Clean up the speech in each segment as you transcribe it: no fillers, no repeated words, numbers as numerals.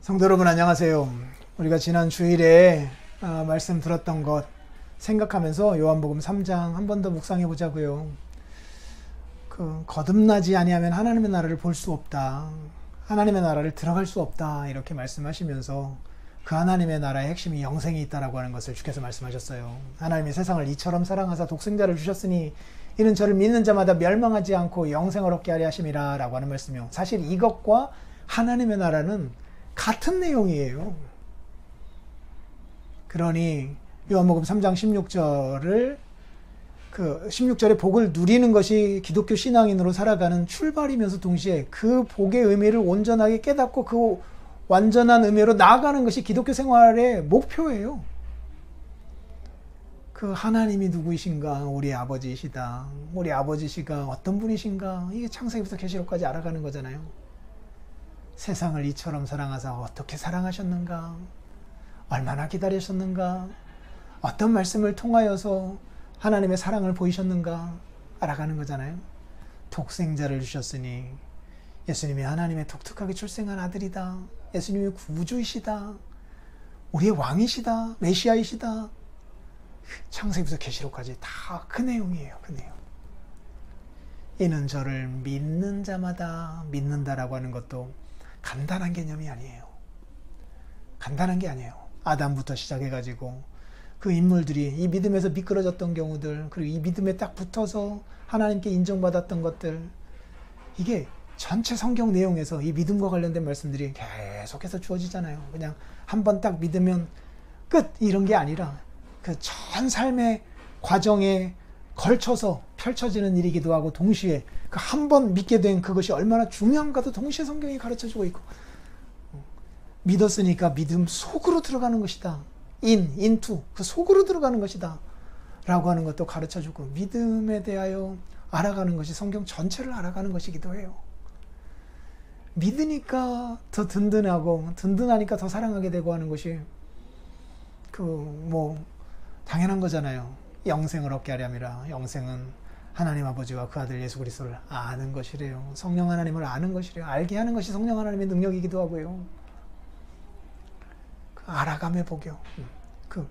성도 여러분 안녕하세요. 우리가 지난 주일에 말씀 들었던 것 생각하면서 요한복음 3장 한 번 더 묵상해 보자고요. 거듭나지 아니하면 하나님의 나라를 볼 수 없다. 하나님의 나라를 들어갈 수 없다. 이렇게 말씀하시면서 그 하나님의 나라의 핵심이 영생이 있다라고 하는 것을 주께서 말씀하셨어요. 하나님이 세상을 이처럼 사랑하사 독생자를 주셨으니 이는 저를 믿는 자마다 멸망하지 않고 영생을 얻게 하려 하심이라 라고 하는 말씀이요. 사실 이것과 하나님의 나라는 같은 내용이에요. 그러니 요한복음 3장 16절을 16절의 복을 누리는 것이 기독교 신앙인으로 살아가는 출발이면서 동시에 그 복의 의미를 온전하게 깨닫고 그 완전한 의미로 나아가는 것이 기독교 생활의 목표예요. 그 하나님이 누구이신가? 우리 아버지이시다. 우리 아버지시가 어떤 분이신가? 이게 창세기부터 계시록까지 알아가는 거잖아요. 세상을 이처럼 사랑하사 어떻게 사랑하셨는가? 얼마나 기다리셨는가? 어떤 말씀을 통하여서 하나님의 사랑을 보이셨는가? 알아가는 거잖아요. 독생자를 주셨으니 예수님이 하나님의 독특하게 출생한 아들이다. 예수님이 구주이시다. 우리의 왕이시다. 메시아이시다. 창세기부터 계시록까지 다 그 내용이에요. 그 내용. 이는 저를 믿는 자마다 믿는다라고 하는 것도 간단한 개념이 아니에요. 간단한 게 아니에요. 아담부터 시작해가지고 그 인물들이 이 믿음에서 미끄러졌던 경우들, 그리고 이 믿음에 딱 붙어서 하나님께 인정받았던 것들, 이게 전체 성경 내용에서 이 믿음과 관련된 말씀들이 계속해서 주어지잖아요. 그냥 한번 딱 믿으면 끝 이런 게 아니라 그 전 삶의 과정에 걸쳐서 펼쳐지는 일이기도 하고, 동시에 그 한 번 믿게 된 그것이 얼마나 중요한가도 동시에 성경이 가르쳐주고 있고, 믿었으니까 믿음 속으로 들어가는 것이다. into 그 속으로 들어가는 것이다 라고 하는 것도 가르쳐주고, 믿음에 대하여 알아가는 것이 성경 전체를 알아가는 것이기도 해요. 믿으니까 더 든든하고, 든든하니까 더 사랑하게 되고 하는 것이 당연한 거잖아요. 영생을 얻게 하려니라. 영생은 하나님 아버지와 그 아들 예수 그리스도를 아는 것이래요. 성령 하나님을 아는 것이래요. 알게 하는 것이 성령 하나님의 능력이기도 하고요. 그 알아감의 복이요. 그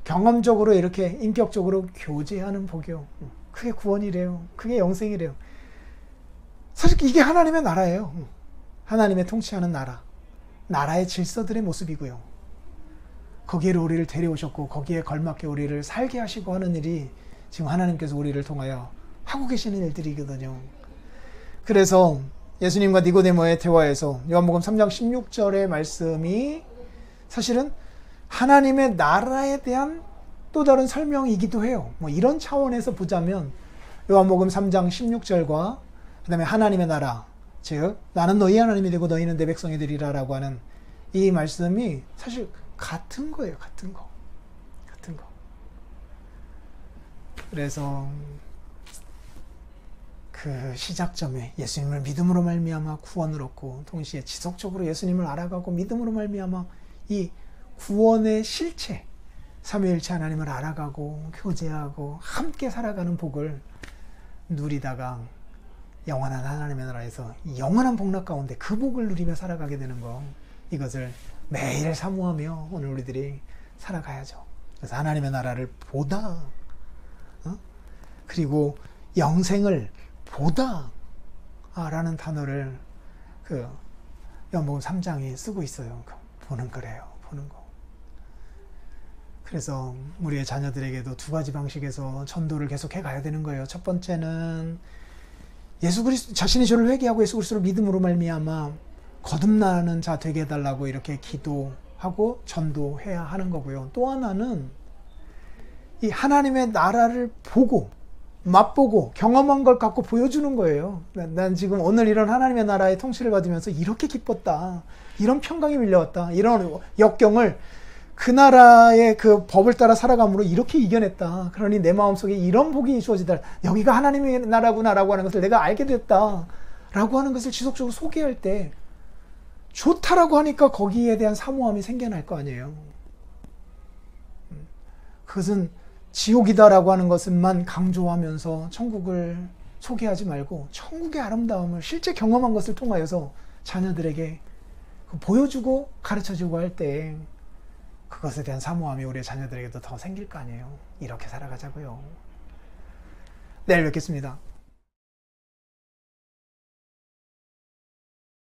경험적으로 이렇게 인격적으로 교제하는 복이요. 그게 구원이래요. 그게 영생이래요. 사실 이게 하나님의 나라예요. 하나님의 통치하는 나라. 나라의 질서들의 모습이고요. 거기에로 우리를 데려오셨고 거기에 걸맞게 우리를 살게 하시고 하는 일이 지금 하나님께서 우리를 통하여 하고 계시는 일들이거든요. 그래서 예수님과 니고데모의 대화에서 요한복음 3장 16절의 말씀이 사실은 하나님의 나라에 대한 또 다른 설명이기도 해요. 이런 차원에서 보자면 요한복음 3장 16절과 그 다음에 하나님의 나라, 즉 나는 너희 하나님이 되고 너희는 내 백성이 되리라 라고 하는 이 말씀이 사실 같은 거예요. 같은 거. 그래서 그 시작점에 예수님을 믿음으로 말미암아 구원을 얻고, 동시에 지속적으로 예수님을 알아가고 믿음으로 말미암아 이 구원의 실체, 삼위일체 하나님을 알아가고 교제하고 함께 살아가는 복을 누리다가 영원한 하나님의 나라에서 영원한 복락 가운데 그 복을 누리며 살아가게 되는 거, 이것을 매일 사모하며 오늘 우리들이 살아가야죠. 그래서 하나님의 나라를 보다, 그리고 영생을 보다 라는 단어를 요한복음 3장이 쓰고 있어요. 보는 거래요. 보는 거. 그래서 우리의 자녀들에게도 두 가지 방식에서 전도를 계속해 가야 되는 거예요. 첫 번째는 예수 그리스도 자신의 죄를 회개하고 예수 그리스도를 믿음으로 말미암아 거듭나는 자 되게 해달라고 이렇게 기도하고 전도해야 하는 거고요. 또 하나는 이 하나님의 나라를 보고 맛보고 경험한 걸 갖고 보여주는 거예요. 난 지금 오늘 이런 하나님의 나라의 통치를 받으면서 이렇게 기뻤다. 이런 평강이 밀려왔다. 이런 역경을 그 나라의 그 법을 따라 살아감으로 이렇게 이겨냈다. 그러니 내 마음속에 이런 복이 주어지다. 여기가 하나님의 나라구나라고 하는 것을 내가 알게 됐다. 라고 하는 것을 지속적으로 소개할 때 좋다라고 하니까 거기에 대한 사모함이 생겨날 거 아니에요. 그것은 지옥이다라고 하는 것만 강조하면서 천국을 소개하지 말고 천국의 아름다움을 실제 경험한 것을 통하여서 자녀들에게 보여주고 가르쳐주고 할 때 그것에 대한 사모함이 우리 자녀들에게도 더 생길 거 아니에요. 이렇게 살아가자고요. 내일 뵙겠습니다.